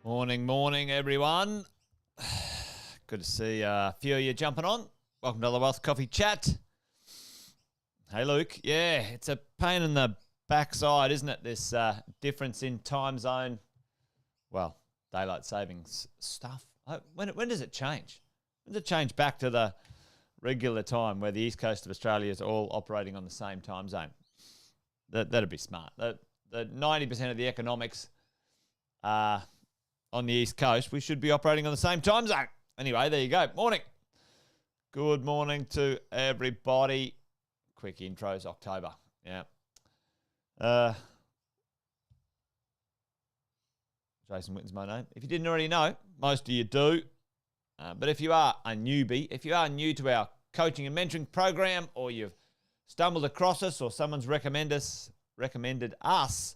Morning, everyone. Good to see a few of you jumping on. Welcome to the Wealth Coffee Chat. Hey, Luke. Yeah, it's a pain in the backside, isn't it? This difference in time zone. Well, daylight savings stuff. When does it change? When does it change back to the regular time where the east coast of Australia is all operating on the same time zone? That'd be smart. The 90% of the economics on the East Coast, we should be operating on the same time zone. Anyway, there you go. Morning. Good morning to everybody. Quick intros, October. Yeah. Jason Witten's my name. If you didn't already know, most of you do. But if you are a newbie, if you are new to our coaching and mentoring program, or you've stumbled across us, or someone's recommended us,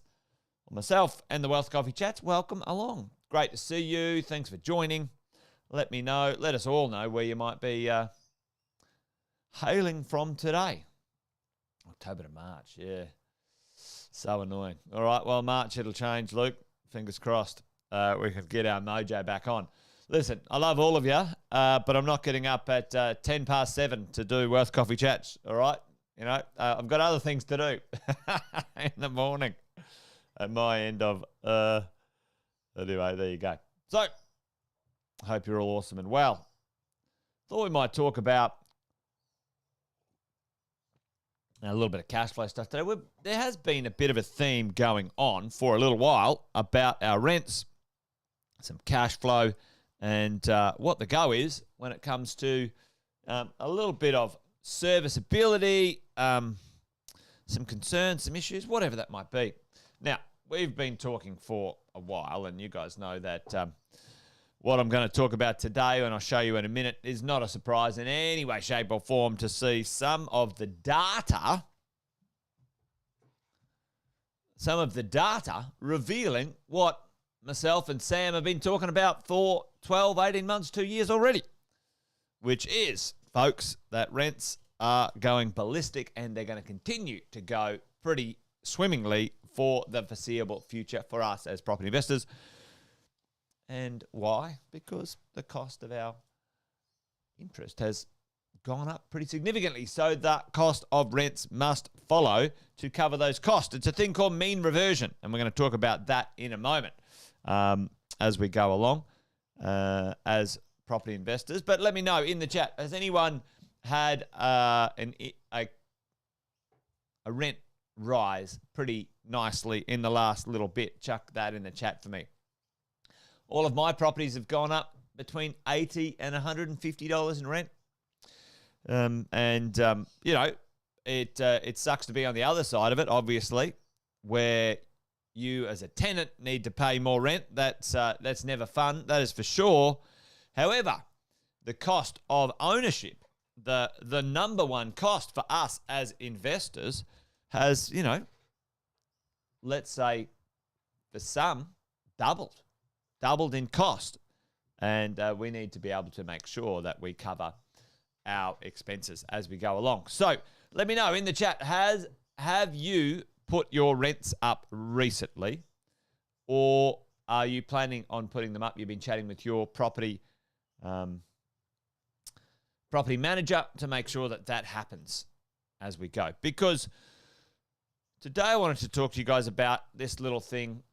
or myself and the Wealth Coffee Chats, welcome along. Great to see you. Thanks for joining. Let me know. Let us all know where you might be hailing from today. October to March, yeah. So annoying. All right, well, March it'll change, Luke. Fingers crossed. We can get our mojo back on. Listen, I love all of you, but I'm not getting up at 10 past 7 to do Wealth Coffee Chats, all right? You know, I've got other things to do in the morning at my end of... Anyway, there you go. So, I hope you're all awesome and well. Thought we might talk about a little bit of cash flow stuff today. There has been a bit of a theme going on for a little while about our rents, some cash flow, and what the go is when it comes to a little bit of serviceability, some concerns, some issues, whatever that might be. Now, we've been talking for a while, and you guys know that what I'm going to talk about today, and I'll show you in a minute, is not a surprise in any way, shape, or form to see some of the data revealing what myself and Sam have been talking about for 12, 18 months, 2 years already, which is, folks, that rents are going ballistic, and they're going to continue to go pretty swimmingly for the foreseeable future for us as property investors. And why? Because the cost of our interest has gone up pretty significantly. So the cost of rents must follow to cover those costs. It's a thing called mean reversion, and we're going to talk about that in a moment as we go along as property investors. But let me know in the chat, has anyone had a rent rise pretty nicely in the last little bit? Chuck that in the chat for me. All of my properties have gone up between $80 and $150 in rent. You know, it sucks to be on the other side of it, obviously, where you as a tenant need to pay more rent. That's never fun, that is for sure. However, the cost of ownership, the number one cost for us as investors, has, you know, let's say for some, doubled in cost. And we need to be able to make sure that we cover our expenses as we go along. So let me know in the chat, have you put your rents up recently, or are you planning on putting them up? You've been chatting with your property manager to make sure that happens as we go. Because today I wanted to talk to you guys about this little thing.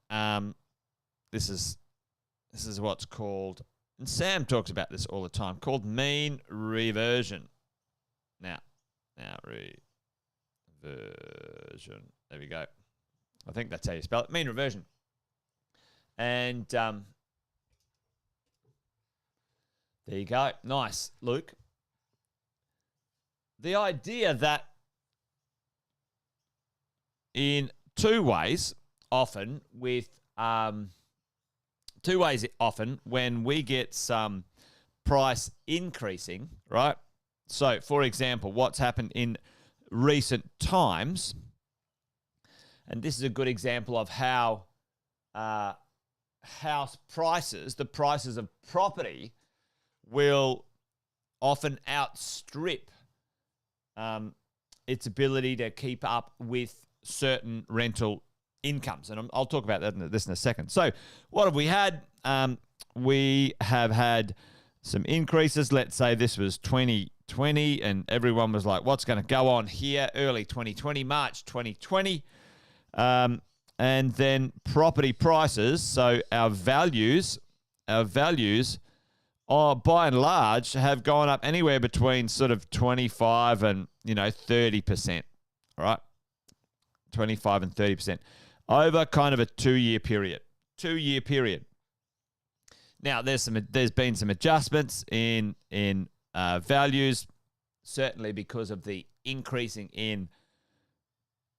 This is what's called, and Sam talks about this all the time, called mean reversion. Now reversion. There we go. I think that's how you spell it. Mean reversion. And there you go. Nice, Luke. The idea that in two ways often when we get some price increasing, right? So, for example, what's happened in recent times, and this is a good example of how house prices, the prices of property, will often outstrip its ability to keep up with certain rental incomes. And I'll talk about this in a second. So what have we had? We have had some increases. Let's say this was 2020 and everyone was like, what's going to go on here? Early 2020, March 2020. And then property prices. So our values are by and large have gone up anywhere between sort of 25 and, 30%. All right. 25 and 30% over kind of a 2-year period. 2-year period. Now, there's been some adjustments in values, certainly because of the increasing in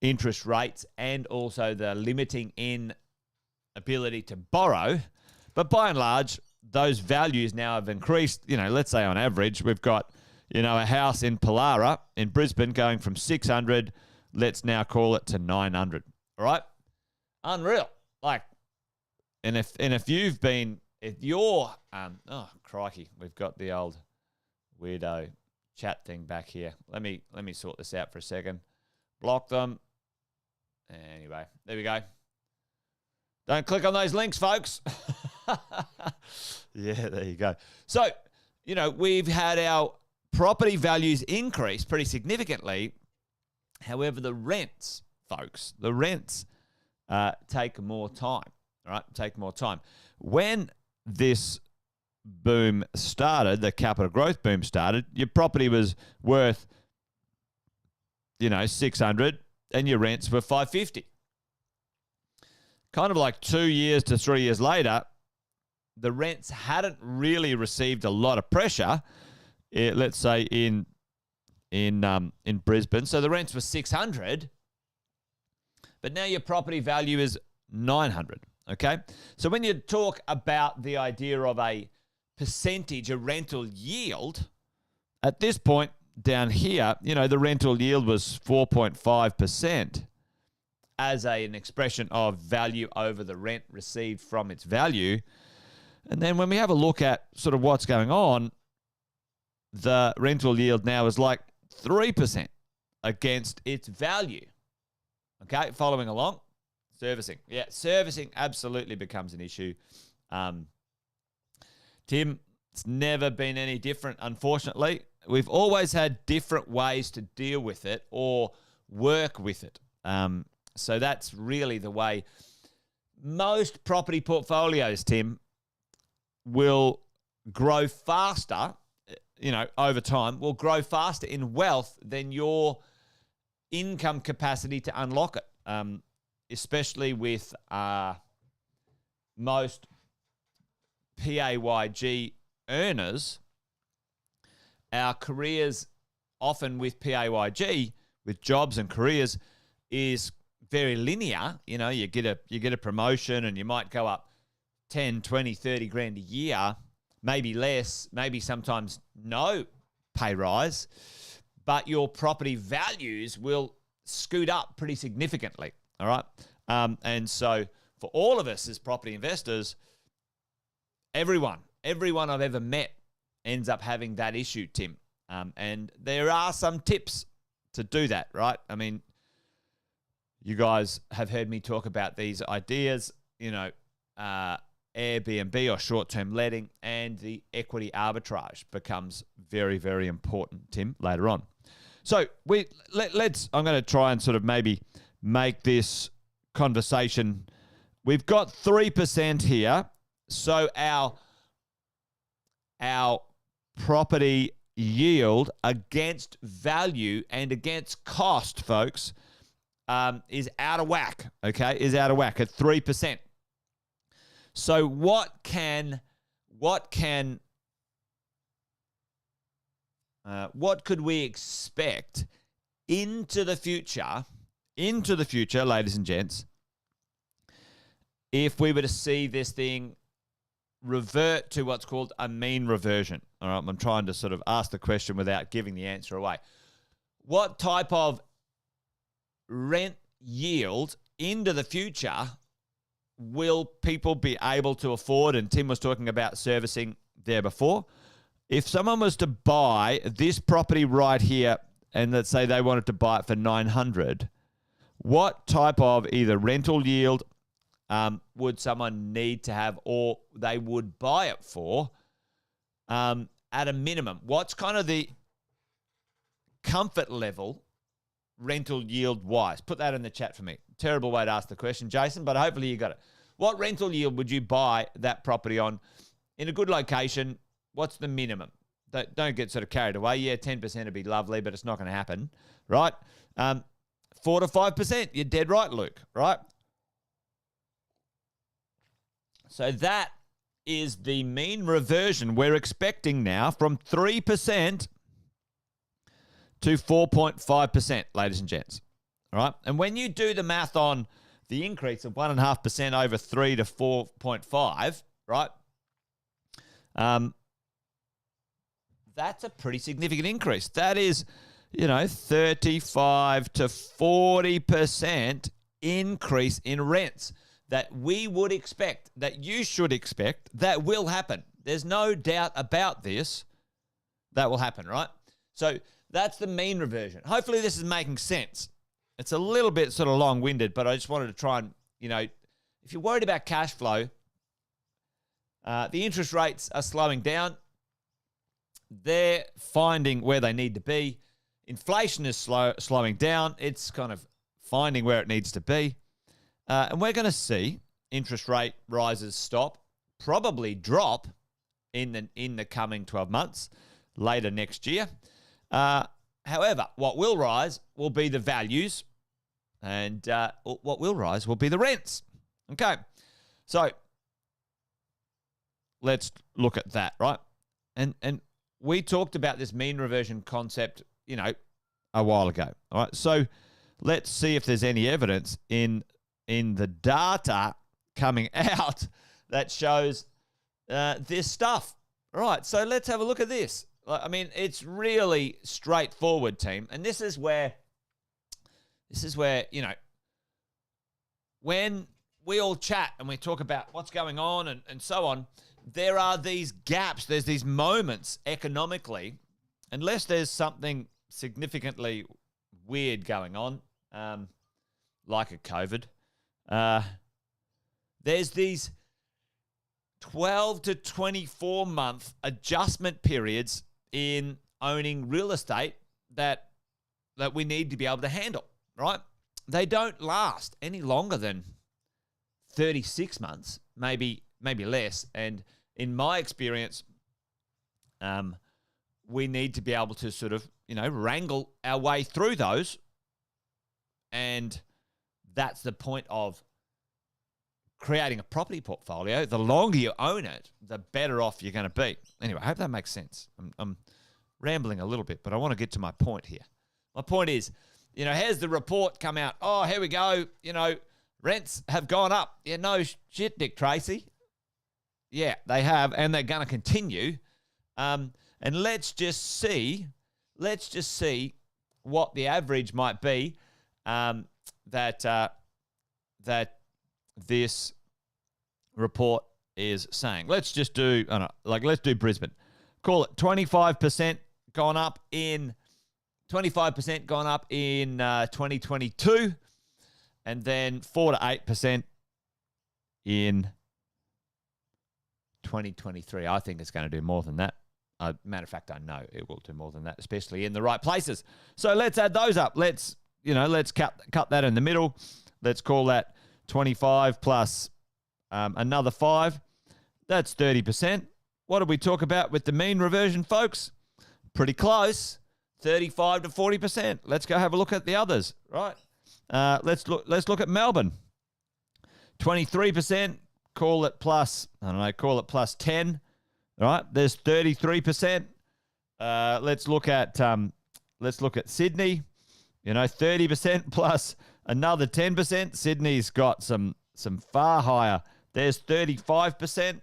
interest rates and also the limiting in ability to borrow. But by and large, those values now have increased. Let's say on average, we've got, a house in Pallara in Brisbane going from 600, let's now call it to 900. All right? Unreal. If you're, oh, crikey, we've got the old weirdo chat thing back here. Let me sort this out for a second. Block them. Anyway, there we go. Don't click on those links, folks. Yeah, there you go. So, we've had our property values increase pretty significantly. However, the rents, folks, take more time, all right? Take more time. When this boom started, the capital growth boom started, your property was worth, 600 and your rents were 550. Kind of like 2 years to 3 years later, the rents hadn't really received a lot of pressure, let's say in Brisbane. So the rents were 600, but now your property value is 900, okay? So when you talk about the idea of a percentage, a rental yield, at this point down here, the rental yield was 4.5% as an expression of value over the rent received from its value. And then when we have a look at sort of what's going on, the rental yield now is like 3% against its value. Okay, following along. Servicing. Yeah, servicing absolutely becomes an issue. Tim, it's never been any different, unfortunately. We've always had different ways to deal with it or work with it. So that's really the way most property portfolios, Tim, will grow faster, over time, will grow faster in wealth than your income capacity to unlock it, especially with most PAYG earners. Our careers, often with PAYG, with jobs and careers, is very linear. You get a promotion and you might go up 10, 20, 30 grand a year, maybe less, maybe sometimes no pay rise, but your property values will scoot up pretty significantly, all right? And so for all of us as property investors, everyone I've ever met ends up having that issue, Tim. And there are some tips to do that, right? I mean, you guys have heard me talk about these ideas, Airbnb or short-term letting, and the equity arbitrage becomes very, very important, Tim, later on. So I'm going to try and sort of maybe make this conversation. We've got 3% here. So our property yield against value and against cost, folks, is out of whack, okay? Is out of whack at 3%. So what could we expect into the future, ladies and gents, if we were to see this thing revert to what's called a mean reversion? All right, I'm trying to sort of ask the question without giving the answer away. What type of rent yield into the future will people be able to afford? And Tim was talking about servicing there before. If someone was to buy this property right here, and let's say they wanted to buy it for 900, what type of either rental yield would someone need to have, or they would buy it for at a minimum? What's kind of the comfort level rental yield wise? Put that in the chat for me. Terrible way to ask the question, Jason, but hopefully you got it. What rental yield would you buy that property on in a good location? What's the minimum? Don't get sort of carried away. Yeah, 10% would be lovely, but it's not going to happen, right? 4 to 5%. You're dead right, Luke, right? So that is the mean reversion we're expecting now from 3% to 4.5%, ladies and gents. All right. And when you do the math on the increase of 1.5% over 3 to 4.5, right? That's a pretty significant increase. That is, 35 to 40% increase in rents that we would expect, that you should expect, that will happen. There's no doubt about this. That will happen, right? So that's the mean reversion. Hopefully this is making sense. It's a little bit sort of long-winded, but I just wanted to try and, if you're worried about cash flow, the interest rates are slowing down. They're finding where they need to be. Inflation is slowing down. It's kind of finding where it needs to be. And we're going to see interest rate rises stop, probably drop in the coming 12 months, later next year. However, what will rise will be the values, and what will rise will be the rents. Okay, so let's look at that, right? And we talked about this mean reversion concept, a while ago. All right, so let's see if there's any evidence in the data coming out that shows this stuff. All right, so let's have a look at this. I mean, it's really straightforward, team. And this is where, when we all chat and we talk about what's going on and so on, there are these gaps, there's these moments economically, unless there's something significantly weird going on, like a COVID, there's these 12 to 24 month adjustment periods in owning real estate that we need to be able to handle, right? They don't last any longer than 36 months, maybe less. And in my experience, we need to be able to sort of, wrangle our way through those. And that's the point of creating a property portfolio. The longer you own it, the better off you're going to be. Anyway, I hope that makes sense. I'm rambling a little bit, but I want to get to my point here. My point is, here's the report come out. Oh, here we go. Rents have gone up. Yeah, no shit, Dick Tracy. Yeah, they have, and they're going to continue. And let's just see what the average might be that this report is saying. Let's just do, let's do Brisbane. Call it 25% gone up in 2022, and then 4 to 8% in 2023. I think it's going to do more than that. Matter of fact, I know it will do more than that, especially in the right places. So let's add those up. Let's cut that in the middle. Let's call that 25 plus another 5. That's 30%. What did we talk about with the mean reversion, folks? Pretty close, 35 to 40%. Let's go have a look at the others, right? Let's look at Melbourne. 23%. Call it plus 10. All right, there's 33%. Let's look at Sydney. 30% plus another 10%. Sydney's got some far higher. There's 35%.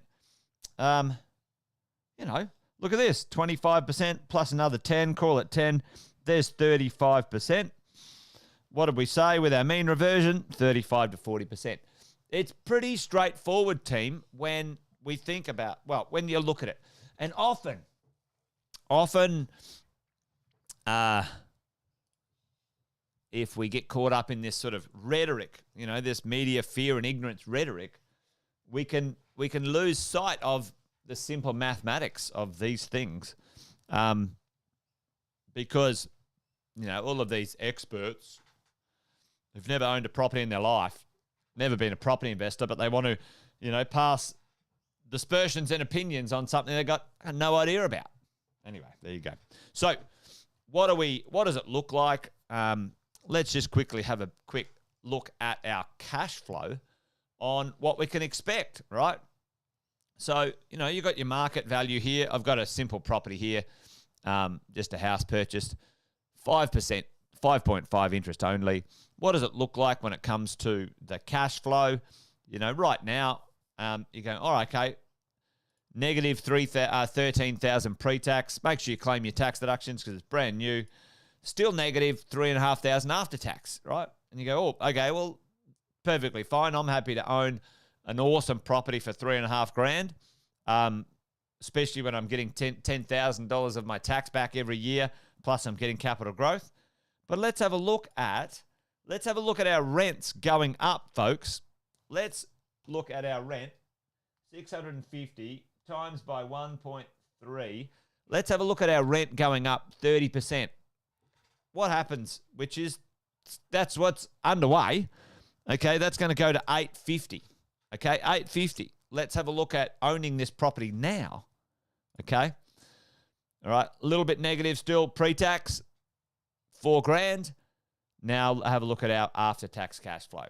Look at this, 25% plus another 10. Call it 10. There's 35%. What did we say with our mean reversion? 35 to 40%. It's pretty straightforward, team, when we think about, when you look at it. And often, if we get caught up in this sort of rhetoric, this media fear and ignorance rhetoric, we can lose sight of the simple mathematics of these things, because all of these experts who've never owned a property in their life, never been a property investor, but they want to, pass dispersions and opinions on something they got no idea about. Anyway, there you go. So, what does it look like? Let's just quickly have a quick look at our cash flow on what we can expect, right? So, you got your market value here. I've got a simple property here, just a house purchased, 5%, 5.5 interest only. What does it look like when it comes to the cash flow? Right now, you're going, all right, okay, negative 13,000 pre-tax. Make sure you claim your tax deductions because it's brand new. Still negative 3,500 after tax, right? And you go, oh, okay, well, perfectly fine. I'm happy to own an awesome property for $3,500, especially when I'm getting $10,000 of my tax back every year, plus I'm getting capital growth. But let's have a look at our rents going up, folks. Let's look at our rent, 650 times by 1.3. Let's have a look at our rent going up 30%. What happens, that's what's underway. Okay, that's going to go to 850. Okay, 850. Let's have a look at owning this property now. Okay. All right, a little bit negative still pre-tax, $4,000. Now have a look at our after-tax cash flow.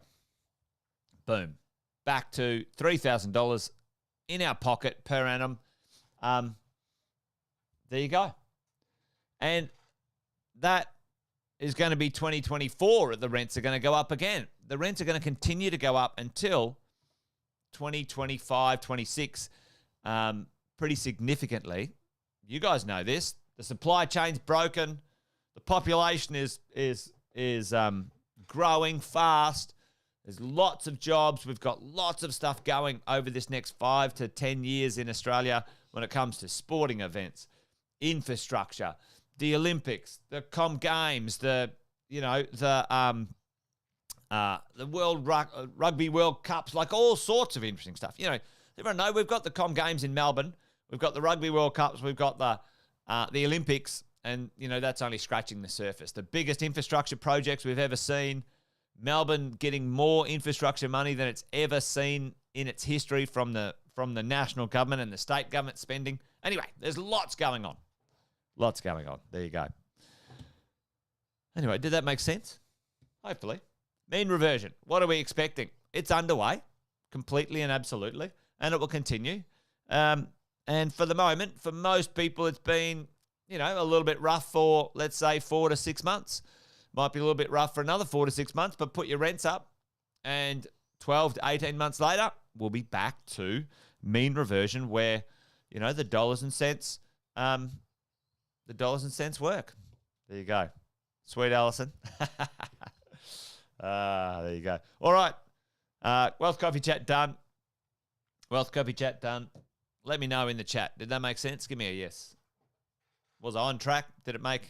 Boom. Back to $3,000 in our pocket per annum. There you go. And that is going to be 2024. The rents are going to go up again. The rents are going to continue to go up until 2025, 26, pretty significantly. You guys know this. The supply chain's broken. The population is growing fast. There's lots of jobs. We've got lots of stuff going over this next 5 to 10 years in Australia when it comes to sporting events, infrastructure, the Olympics, the Com Games, the World Rugby World Cups, like all sorts of interesting stuff. Everyone know we've got the Com Games in Melbourne, we've got the Rugby World Cups, we've got the Olympics, and that's only scratching the surface. The biggest infrastructure projects we've ever seen. Melbourne getting more infrastructure money than it's ever seen in its history from the national government and the state government spending. Anyway, there's lots going on. Lots going on. There you go. Anyway, did that make sense? Hopefully. Mean reversion. What are we expecting? It's underway, completely and absolutely, and it will continue. And for the moment, for most people, it's been, a little bit rough for, let's say, 4 to 6 months. Might be a little bit rough for another 4 to 6 months, but put your rents up, and 12 to 18 months later, we'll be back to mean reversion where, the dollars and cents work. There you go. Sweet Alison. There you go. All right. Wealth Coffee Chat done. Wealth Coffee Chat done. Let me know in the chat. Did that make sense? Give me a yes. Was I on track? Did it make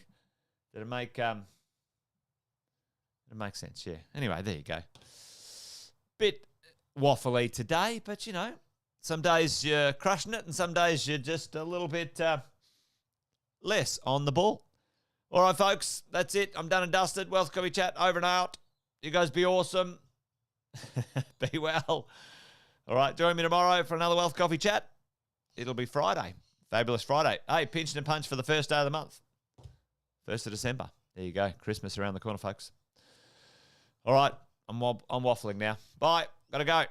sense? Yeah. Anyway, there you go. Bit waffly today, but some days you're crushing it and some days you're just a little bit less on the ball. All right, folks, that's it. I'm done and dusted. Wealth Coffee Chat over and out. You guys be awesome. Be well. All right, join me tomorrow for another Wealth Coffee Chat. It'll be Friday. Fabulous Friday. Hey, pinch and punch for the first day of the month. 1st of December. There you go. Christmas around the corner, folks. All right, I'm waffling now. Bye. Gotta go.